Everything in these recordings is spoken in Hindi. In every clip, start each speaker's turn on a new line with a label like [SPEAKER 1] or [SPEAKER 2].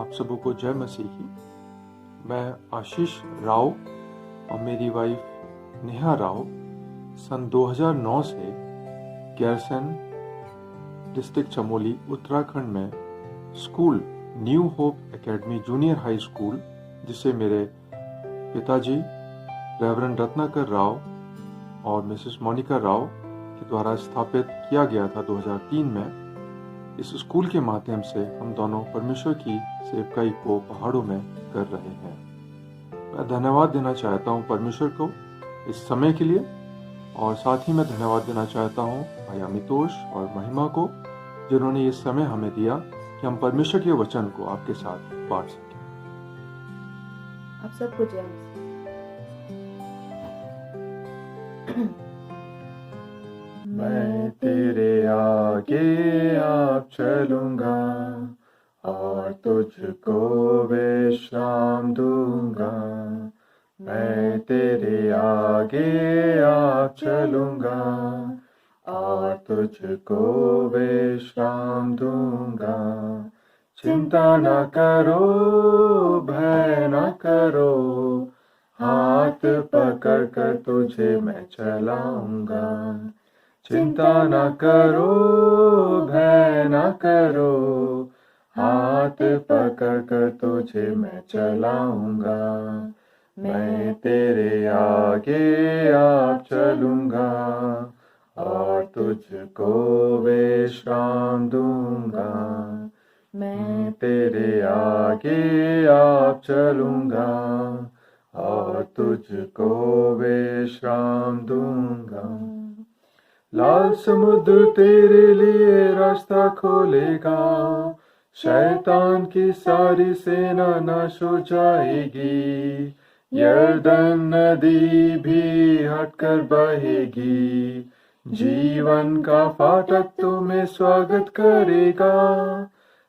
[SPEAKER 1] आप सबों को जय मसीही। मैं आशीष राव और मेरी वाइफ नेहा राव सन 2009 से गैरसैंण डिस्ट्रिक्ट चमोली उत्तराखंड में school new hope academy junior high school, जिसे मेरे पिताजी रेवरेंड रत्नाकर राव और मिसेस मोनिका राव के द्वारा स्थापित किया गया था 2003 में। इस स्कूल के माध्यम से हम दोनों परमेश्वर की सेवकाई को पहाड़ों में कर रहे हैं। मैं धन्यवाद देना चाहता हूँ परमेश्वर को इस समय के लिए, और साथ ही मैं धन्यवाद देना चाहता हूँ भाई अमितोष और महिमा को, जिन्होंने ये समय हमें दिया कि हम परमेश्वर के वचन को आपके साथ बांट सकें।
[SPEAKER 2] आप सबको जय मसीह।
[SPEAKER 1] मैं तेरे आगे आप चलूंगा और तुझको विश्राम दूंगा। मैं तेरे आगे आप चलूंगा और तुझको विश्राम दूंगा। चिंता न करो, भय न करो, हाथ पकड़ कर तुझे मैं चलाऊंगा। चिंता न करो, भय न करो, हाथ पकड़ कर तुझे मैं चलाऊंगा। मैं तेरे आगे आप चलूंगा और तुझको विश्राम दूंगा। मैं तेरे आगे आप चलूंगा और तुझको विश्राम दूंगा। लाल समुद्र तेरे लिए रास्ता खोलेगा, शैतान की सारी सेना नाश हो जाएगी। यरदन नदी भी हटकर बहेगी, जीवन का फाटक तुम्हें स्वागत करेगा।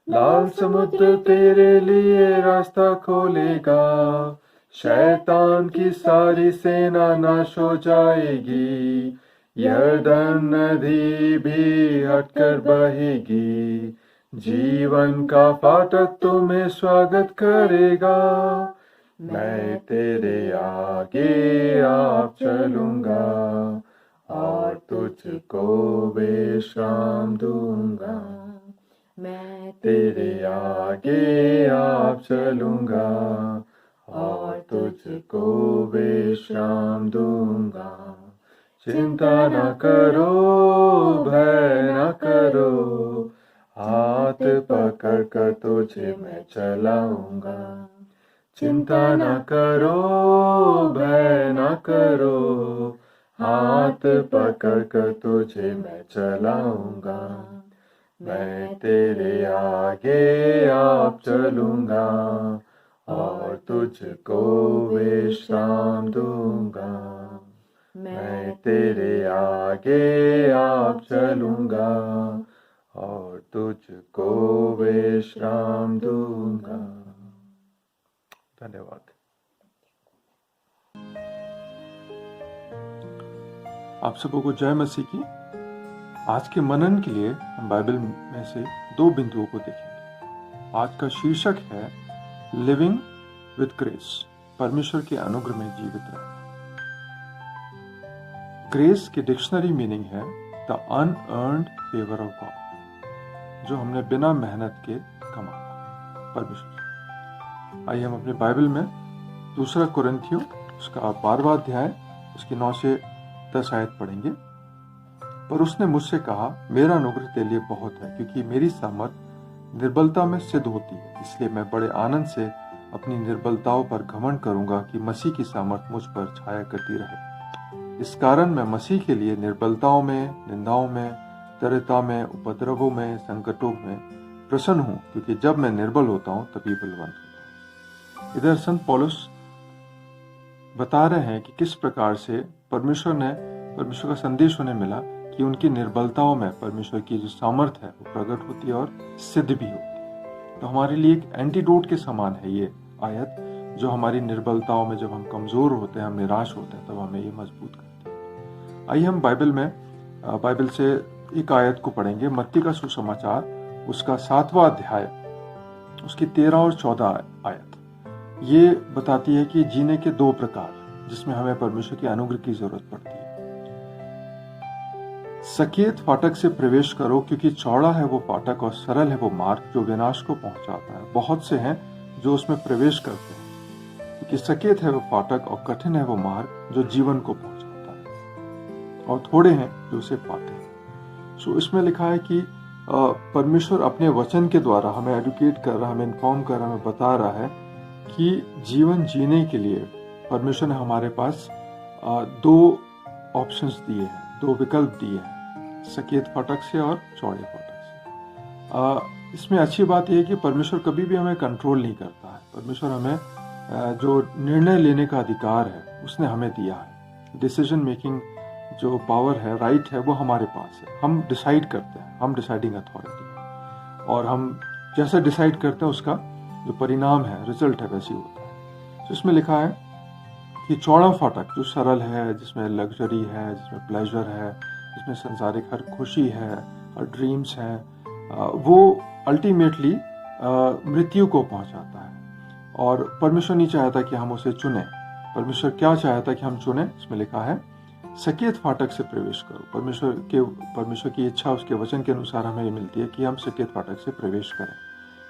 [SPEAKER 1] लाल समुद्र तेरे लिए रास्ता खोलेगा, शैतान की सारी सेना नाश हो जाएगी। यरदन नदी भी हटकर बहेगी, जीवन का फाटक तुम्हें स्वागत करेगा। मैं तेरे आगे आप चलूंगा और तुझको विश्राम दूंगा। मैं तेरे आगे आप चलूंगा और तुझको विश्राम दूंगा। चिंता न करो, भय न करो, हाथ पकड़ कर तुझे मैं चलाऊंगा। चिंता न करो, भय न करो, हाथ पकड़ कर तुझे मैं चलाऊंगा। मैं तेरे आगे आप चलूंगा और तुझको विश्राम दूंगा। मैं तेरे आगे आप चलूंगा और तुझको विश्राम दूंगा। धन्यवाद। आप सबों को जय मसीह की। आज के मनन के लिए हम बाइबल में से 2 बिंदुओं को देखेंगे। आज का शीर्षक है लिविंग विद ग्रेस, परमेश्वर के अनुग्रह में जीवित रहना। ग्रेस की डिक्शनरी मीनिंग है the unearned favour of God, जो हमने बिना मेहनत के कमाया परमेश्वर। आइए हम अपने बाइबल में 2 कुरिन्थियों उसका 12वां अध्याय उसकी 9 से 10 आयत पढ़ेंगे। पर उसने मुझसे कहा, मेरा अनुग्रह तेरे लिए बहुत है, क्योंकि मेरी सामर्थ निर्बलता में सिद्ध होती है। इसलिए मैं बड़े आनंद से अपनी निर्बलताओं पर घमंड करूंगा कि मसीह की सामर्थ मुझ पर छाया करती रहे। इस कारण मैं मसीह के लिए निर्बलताओं में, निंदाओं में, दरिद्रता में, उपद्रवों में, संकटों में प्रसन्न हूं, क्योंकि जब मैं निर्बल होता हूं तभी बलवान होता हूं। इधर संत पौलुस बता रहे हैं कि किस प्रकार से परमेश्वर का संदेश उन्हें मिला कि उनकी निर्बलताओं में परमेश्वर की जो सामर्थ है वो प्रकट होती है और सिद्ध भी होती है। तो हमारे लिए एक एंटीडोट के समान है ये आयत, जो हमारी निर्बलताओं में, जब हम कमजोर होते हैं, हम निराश होते हैं, तब हमें ये मजबूत करते हैं। आइए हम बाइबल से एक आयत को पढ़ेंगे। मत्ती का सुसमाचार उसका 7वां अध्याय उसकी 13 और 14 आयत ये बताती है कि जीने के दो प्रकार जिसमें हमें परमेश्वर के अनुग्रह की जरूरत पड़ती है। सकेत फाटक से प्रवेश करो, क्योंकि चौड़ा है वो फाटक और सरल है वो मार्ग जो विनाश को पहुंचाता है। बहुत से हैं जो उसमें प्रवेश करते हैं, क्योंकि सकेत है वो फाटक और कठिन है वो मार्ग जो जीवन को पहुंचाता है, और थोड़े हैं जो उसे पाते हैं। सो इसमें लिखा है कि परमेश्वर अपने वचन के द्वारा हमें एडुकेट कर रहा, हमें इन्फॉर्म कर रहा, हमें बता रहा है कि जीवन जीने के लिए परमेश्वर ने हमारे पास दो ऑप्शंस दिए हैं, दो विकल्प दिए हैं, सकेत फाटक से और चौड़े फाटक से। इसमें अच्छी बात यह है कि परमेश्वर कभी भी हमें कंट्रोल नहीं करता है। परमेश्वर हमें जो निर्णय लेने का अधिकार है उसने हमें दिया है। डिसीजन मेकिंग जो पावर है, राइट है, वो हमारे पास है। हम डिसाइड करते हैं, हम डिसाइडिंग अथॉरिटी है, और हम जैसा डिसाइड करते हैं उसका जो परिणाम है, रिजल्ट है, वैसे ही होता है। तो इसमें लिखा है कि चौड़ा फाटक जो सरल है, जिसमें लग्जरी है, जिसमें प्लेजर है, जिसमें संसारिक हर खुशी है, हर ड्रीम्स हैं, वो अल्टीमेटली मृत्यु को पहुंचाता है। और परमेश्वर नहीं चाहता कि हम उसे चुने। परमेश्वर क्या चाहता कि हम चुने? इसमें लिखा है सकेत फाटक से प्रवेश करो। परमेश्वर की इच्छा उसके वचन के अनुसार हमें ये मिलती है कि हम सकेत फाटक से प्रवेश करें,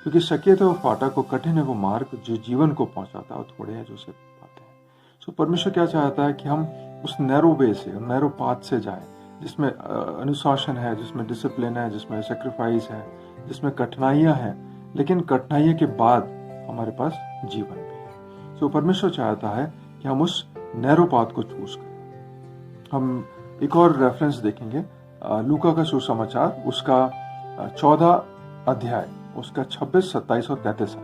[SPEAKER 1] क्योंकि सकेत है वो फाटक और कठिन है वो मार्ग जो जीवन को पहुंचाता है, और थोड़े हैं जो उसे पाते हैं। सो परमेश्वर क्या चाहता है कि हम उस नैरो वे से, नैरो पाथ से जाएं, जिसमें अनुशासन है, जिसमें डिसिप्लिन है, जिसमें सेक्रीफाइस है, जिसमें कठिनाइयां हैं, लेकिन कठिनाइयों के बाद हमारे पास जीवन भी है। सो परमेश्वर चाहता है कि हम उस नैरो पाथ को चूज करें। हम एक और रेफरेंस देखेंगे, लूका का सुसमाचार, उसका 14 अध्याय, उसका 26, 27 और 33 है।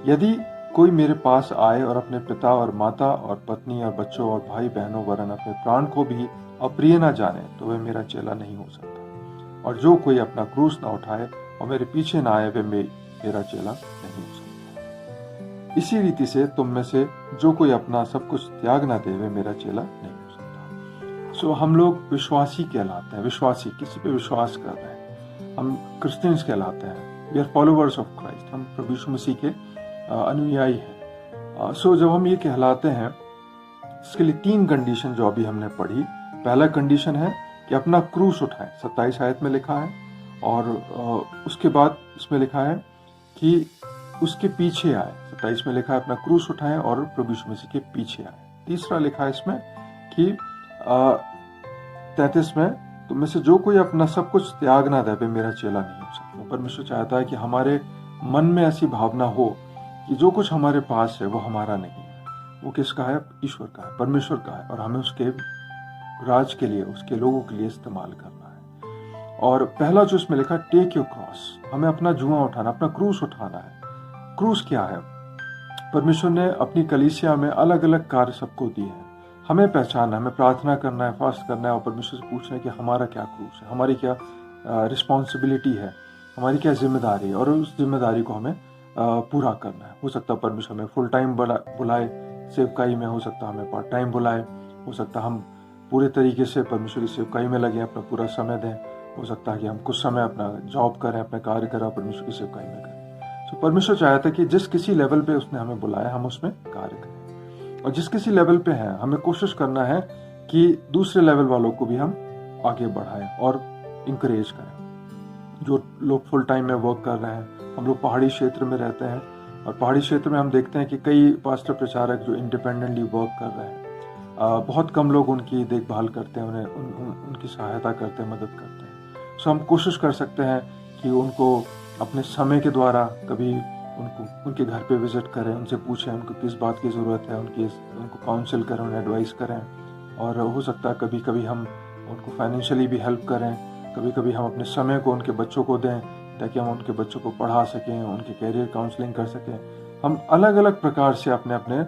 [SPEAKER 1] यदि कोई मेरे पास आए और अपने पिता और माता और पत्नी और बच्चों और भाई बहनों वरन अपने प्राण को भी अप्रिय न जाने, तो वह मेरा चेला नहीं हो सकता। और जो कोई अपना क्रूस न उठाए और मेरे पीछे न आए, वह मेरा चेला नहीं हो सकता। इसी रीति से तुम में से जो कोई अपना सब कुछ त्याग न दे, वह मेरा चेला नहीं हो सकता। सो हम लोग विश्वासी कहलाते हैं, विश्वासी, किसी पे विश्वास कर रहे हैं, हम क्रिश्चियंस कहलाते हैं। We are followers of Christ, हम प्रभु यीशु मसीह के अनुयायी हैं। सो जब हम ये कहलाते हैं, इसके लिए 3 कंडीशन जो अभी हमने पढ़ी। पहला कंडीशन है कि अपना क्रूस उठाएं, 27 आयत में लिखा है, और उसके बाद इसमें लिखा है कि उसके पीछे आए। 27 में लिखा है अपना क्रूस उठाएं और प्रभु यीशु मसीह के पीछे आए। तीसरा लिखा है इसमें कि 33 में, तुम में से जो कोई अपना सब कुछ त्याग ना दे, वे मेरा चेला नहीं हो सकता। परमेश्वर चाहता है कि हमारे मन में ऐसी भावना हो कि जो कुछ हमारे पास है वो हमारा नहीं है, वो किसका है? ईश्वर का है, परमेश्वर का है, और हमें उसके राज के लिए, उसके लोगों के लिए इस्तेमाल करना है। और पहला जो इसमें लिखा, टेक योर क्रॉस, हमें अपना जुआ उठाना, अपना क्रूस उठाना है। क्रूस क्या है? परमेश्वर ने अपनी कलीसिया में अलग अलग कार्य सबको दिए हैं। हमें पहचानना, हमें प्रार्थना करना है, फास्ट करना है, और परमेश्वर से पूछना है कि हमारा क्या क्रूस है, हमारी क्या रिस्पॉन्सिबिलिटी है, हमारी क्या जिम्मेदारी है, और उस जिम्मेदारी को हमें पूरा करना है। हो सकता है परमेश्वर हमें फुल टाइम बुलाए सेवकाई में, हो सकता है हमें पार्ट टाइम बुलाए, हो सकता है हम पूरे तरीके से परमेश्वर की सेवकाई में लगे, अपना पूरा समय दें, हो सकता है कि हम कुछ समय अपना जॉब करें, अपने कार्य करें, परमेश्वर की सेवकाई में करें। तो परमेश्वर चाहता है कि जिस किसी लेवल पे उसने हमें बुलाया, हम उसमें कार्य करें, और जिस किसी लेवल पे हैं, हमें कोशिश करना है कि दूसरे लेवल वालों को भी हम आगे बढ़ाएं और इंकरेज करें। जो लोग फुल टाइम में वर्क कर रहे हैं, हम लोग पहाड़ी क्षेत्र में रहते हैं, और पहाड़ी क्षेत्र में हम देखते हैं कि कई पास्टर प्रचारक जो इंडिपेंडेंटली वर्क कर रहे हैं, बहुत कम लोग उनकी देखभाल करते हैं, उन्हें उनकी सहायता करते हैं, मदद करते हैं। सो हम कोशिश कर सकते हैं कि उनको अपने समय के द्वारा कभी उनके घर पे विजिट करें, उनसे पूछें उनको किस बात की ज़रूरत है, उनको काउंसिल करें, उन्हें एडवाइस करें। और हो सकता है कभी कभी हम उनको फाइनेंशियली भी हेल्प करें, कभी कभी हम अपने समय को उनके बच्चों को दें ताकि हम उनके बच्चों को पढ़ा सकें, उनके कैरियर काउंसलिंग कर सकें। हम अलग अलग प्रकार से अपने अपने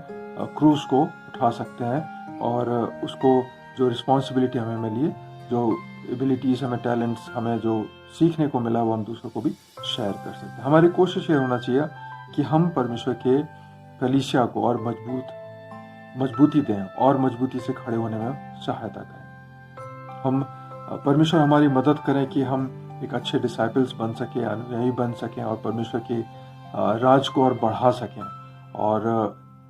[SPEAKER 1] क्रूज को उठा सकते हैं, और उसको जो रिस्पॉन्सिबिलिटी हमें मिली है, जो एबिलिटीज़ हमें, टैलेंट्स हमें जो सीखने को मिला, वो हम दूसरों को भी शेयर कर सकते हैं। हमारी कोशिश ये होना चाहिए कि हम परमेश्वर के कलीसिया को और मजबूती दें और मजबूती से खड़े होने में सहायता करें। हम परमेश्वर हमारी मदद करें कि हम एक अच्छे डिसाइपल्स बन सकें, अनुयायी बन सकें, और परमेश्वर के राज को और बढ़ा सकें और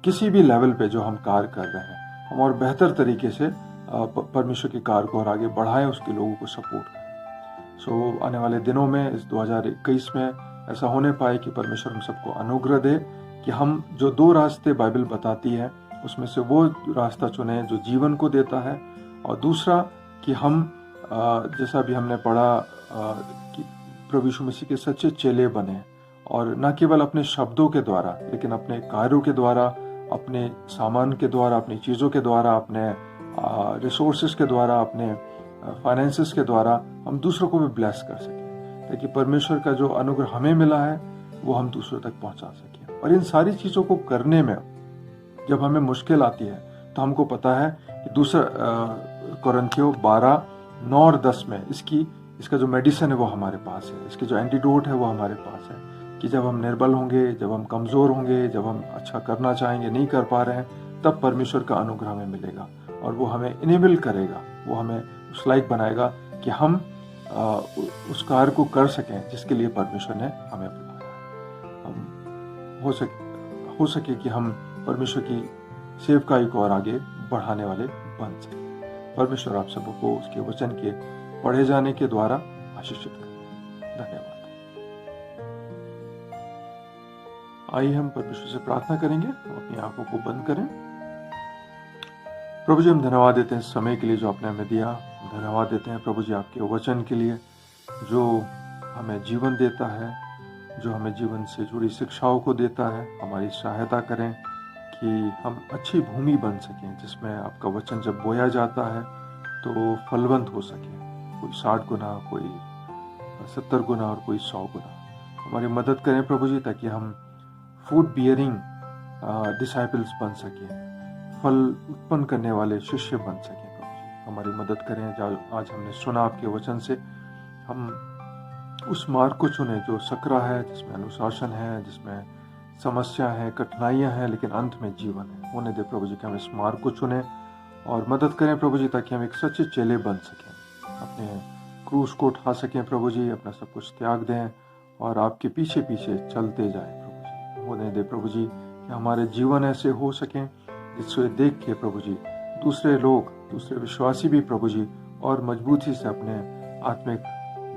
[SPEAKER 1] किसी भी लेवल पे जो हम कार्य कर रहे हैं हम और बेहतर तरीके से परमेश्वर के कार्य को और आगे बढ़ाएं, उसके लोगों को सपोर्ट करें। सो आने वाले दिनों में इस 2021 में ऐसा होने पाए कि परमेश्वर हम सबको अनुग्रह दे कि हम जो 2 रास्ते बाइबल बताती है उसमें से वो रास्ता चुने जो जीवन को देता है, और दूसरा कि हम जैसा भी हमने पढ़ा कि प्रभु यीशु मसीह के सच्चे चेले बने और न केवल अपने शब्दों के द्वारा लेकिन अपने कार्यों के द्वारा, अपने सामान के द्वारा, अपनी चीज़ों के द्वारा, अपने रिसोर्सेज के द्वारा, अपने फाइनेंसेस के द्वारा हम दूसरों को भी ब्लेस कर सकें, ताकि परमेश्वर का जो अनुग्रह हमें मिला है वो हम दूसरों तक पहुंचा सकें। और इन सारी चीज़ों को करने में जब हमें मुश्किल आती है तो हमको पता है कि दूसरा कोरिन्थियों 12:9 और 10 में इसका जो मेडिसिन है वो हमारे पास है, इसके जो एंटीडोट है वो हमारे पास है कि जब हम निर्बल होंगे, जब हम कमज़ोर होंगे, जब हम अच्छा करना चाहेंगे नहीं कर पा रहे हैं, तब परमेश्वर का अनुग्रह हमें मिलेगा और वो हमें इनेबल करेगा, वो हमें उस लायक बनाएगा कि हम उस कार्य को कर सकें जिसके लिए परमेश्वर ने हमें बुलाया। हम हो सके कि हम परमेश्वर की सेवकाई को और आगे बढ़ाने वाले बन सकें। परमेश्वर आप सबको उसके वचन के पढ़े जाने के द्वारा आशीषित करें। धन्यवाद। आइए हम परमेश्वर से प्रार्थना करेंगे, अपनी आंखों को बंद करें। प्रभु जी, हम धन्यवाद देते हैं समय के लिए जो आपने हमें दिया। धन्यवाद देते हैं प्रभु जी आपके वचन के लिए जो हमें जीवन देता है, जो हमें जीवन से जुड़ी शिक्षाओं को देता है। हमारी सहायता करें कि हम अच्छी भूमि बन सकें जिसमें आपका वचन जब बोया जाता है तो फलवंत हो सके, कोई 60 गुना, कोई 70 गुना और कोई 100 गुना। हमारी मदद करें प्रभु जी ताकि हम फूड बियरिंग डिसाइपल्स बन सकें, फल उत्पन्न करने वाले शिष्य बन सकें। प्रभु जी हमारी मदद करें। आज हमने सुना आपके वचन से, हम उस मार्ग को चुने जो सकरा है, जिसमें अनुशासन है, जिसमें समस्या है, कठिनाइयां हैं, लेकिन अंत में जीवन है। होने दे प्रभु जी कि हम इस मार्ग को चुने और मदद करें प्रभु जी ताकि हम एक सच्चे चेले बन सकें, अपने क्रूस को उठा सकें प्रभु जी, अपना सब कुछ त्याग दें और आपके पीछे पीछे चलते जाएं प्रभु जी। होने दे प्रभु जी कि हमारे जीवन ऐसे हो सकें जिससे देख के प्रभु जी दूसरे लोग, दूसरे विश्वासी भी प्रभु जी और मजबूती से अपने आत्मिक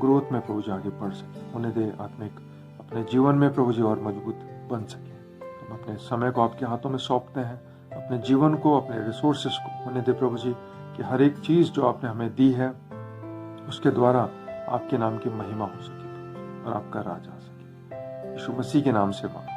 [SPEAKER 1] ग्रोथ में प्रभु जी आगे बढ़ सकें। होने दे आत्मिक अपने जीवन में प्रभु जी और मजबूत बन सकें। हम अपने समय को आपके हाथों में सौंपते हैं, अपने जीवन को, अपने रिसोर्सेस को। होने दे प्रभु जी कि हर एक चीज़ जो आपने हमें दी है उसके द्वारा आपके नाम की महिमा हो सके और आपका राज आ सके। यीशु मसीह के नाम से मांगते हैं।